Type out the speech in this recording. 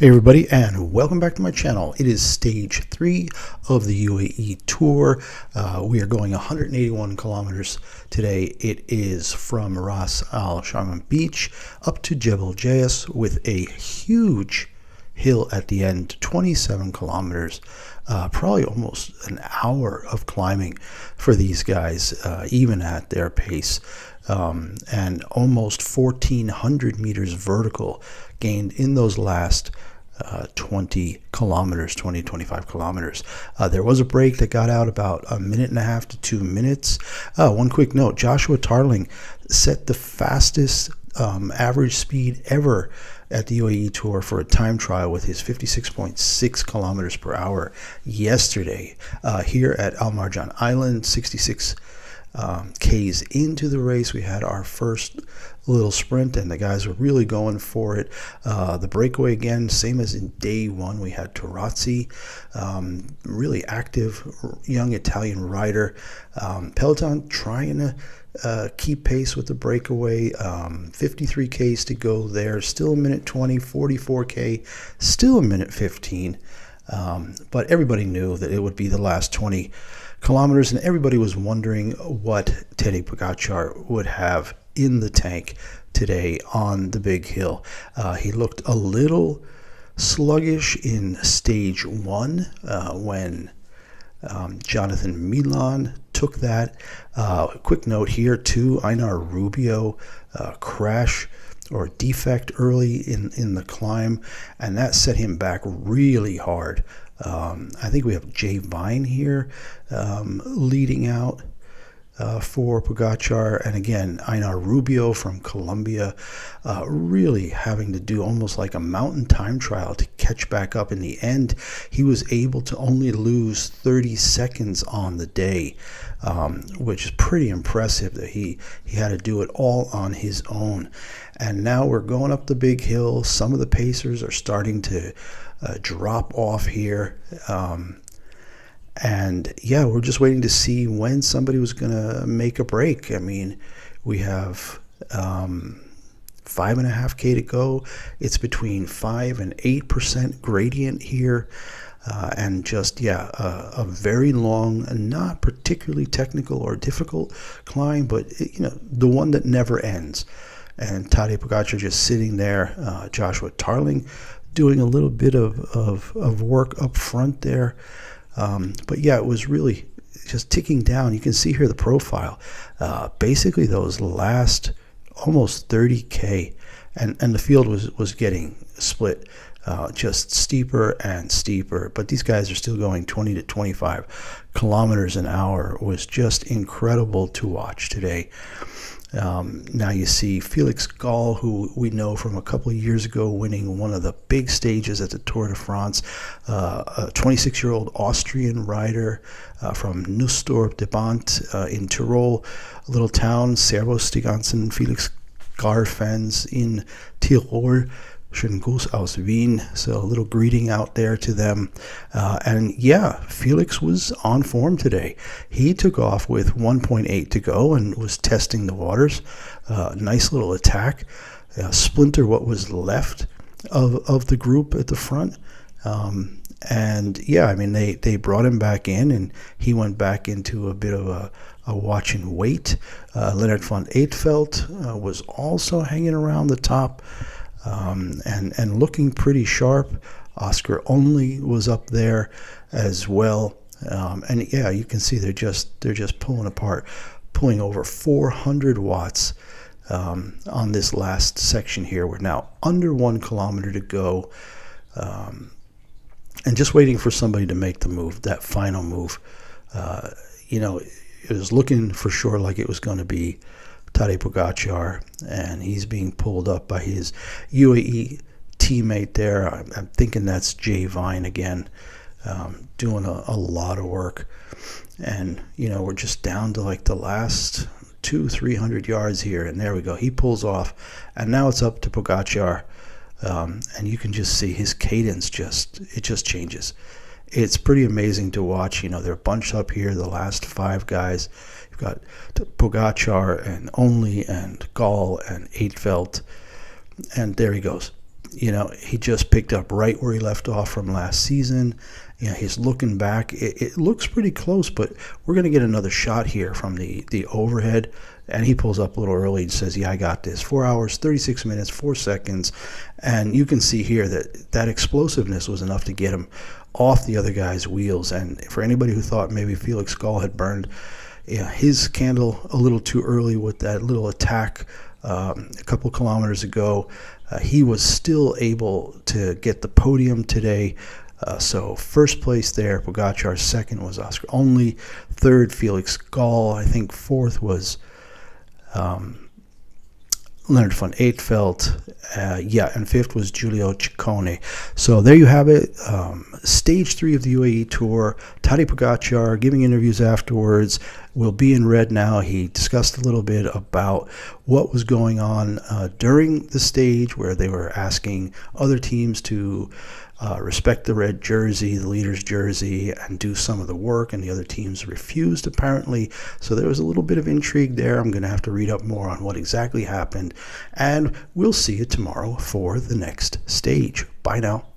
Hey everybody, and welcome back to my channel. It is stage 3 of the UAE Tour. We are going 181 kilometers today. It is from Ras Al Sharma Beach up to Jebel Jayas with a huge hill at the end, 27 kilometers, probably almost an hour of climbing for these guys, even at their pace. And almost 1,400 meters vertical gained in those last 25 kilometers. There was a break that got out about a minute and a half to 2 minutes. One quick note, Joshua Tarling set the fastest average speed ever at the UAE Tour for a time trial with his 56.6 kilometers per hour yesterday here at Al Marjan Island. 66 Ks into the race, we had our first little sprint, and the guys were really going for it. The breakaway again, same as in day one, we had Tarazzi, really active young Italian rider. Peloton trying to keep pace with the breakaway. 53 Ks to go there, still a minute 20. 44K, still a minute 15. But everybody knew that it would be the last 20 kilometers, and everybody was wondering what Tadej Pogačar would have in the tank today on the big hill. He looked a little sluggish in stage 1 when Jonathan Milan took that. Quick note here too, Einar Rubio crash or defect early in the climb, and that set him back really hard. I think we have Jay Vine here leading out for Pogačar, and again Einar Rubio from Colombia really having to do almost like a mountain time trial to catch back up. In the end, he was able to only lose 30 seconds on the day, which is pretty impressive that he had to do it all on his own. And now we're going up the big hill. Some of the pacers are starting to drop off here, and yeah, we're just waiting to see when somebody was gonna make a break. I mean, we have 5.5K to go. It's between 5 and 8% gradient here, and just a very long, not particularly technical or difficult climb, but the one that never ends. And Tadej Pogačar just sitting there. Joshua Tarling doing a little bit of work up front there. But yeah, it was really just ticking down. You can see here the profile. Basically those last almost 30K, and the field was getting split, just steeper and steeper. But these guys are still going 20 to 25 kilometers an hour. It was just incredible to watch today. Now you see Felix Gall, who we know from a couple of years ago winning one of the big stages at the Tour de France, a 26-year-old Austrian rider from Nussdorf de Bant in Tyrol, a little town. Servus die ganzen Felix Gall fans in Tirol. Schönen Gruß aus Wien. So a little greeting out there to them. And yeah, Felix was on form today. He took off with 1.8 to go and was testing the waters. Nice little attack. Splinter what was left of the group at the front. And yeah, I mean, they brought him back in, and he went back into a bit of a watch and wait. Leonard van Eetvelt was also hanging around the top. And looking pretty sharp. Oscar Only was up there as well, and yeah, you can see they're just pulling apart, pulling over 400 watts on this last section here. We're now under 1 kilometer to go, and just waiting for somebody to make the move, that final move. It was looking for sure like it was going to be Tadej Pogačar, and he's being pulled up by his UAE teammate there. I'm thinking that's Jay Vine again, doing a lot of work. And we're just down to like the last 200-300 yards here, and there we go. He pulls off, and now it's up to Pogačar, and you can just see his cadence just changes. It's pretty amazing to watch. They're bunched up here, the last 5 guys. You've got Pogačar and Only and Gall and Eetvelt, and there he goes. He just picked up right where he left off from last season. He's looking back. It looks pretty close, but we're going to get another shot here from the overhead. And he pulls up a little early and says, yeah, I got this. 4 hours, 36 minutes, 4 seconds. And you can see here that explosiveness was enough to get him off the other guy's wheels. And for anybody who thought maybe Felix Gall had burned his candle a little too early with that little attack a couple kilometers ago, he was still able to get the podium today. So first place there, Pogacar. Second was Oscar Only. Third, Felix Gall. I think fourth was Leonard van Eetvelt. And fifth was Giulio Ciccone. So there you have it. Stage 3 of the UAE Tour. Tadej Pogacar giving interviews afterwards. Will be in red now. He discussed a little bit about what was going on during the stage, where they were asking other teams to respect the red jersey, the leader's jersey, and do some of the work, and the other teams refused, apparently. So there was a little bit of intrigue there. I'm going to have to read up more on what exactly happened, and we'll see you tomorrow for the next stage. Bye now.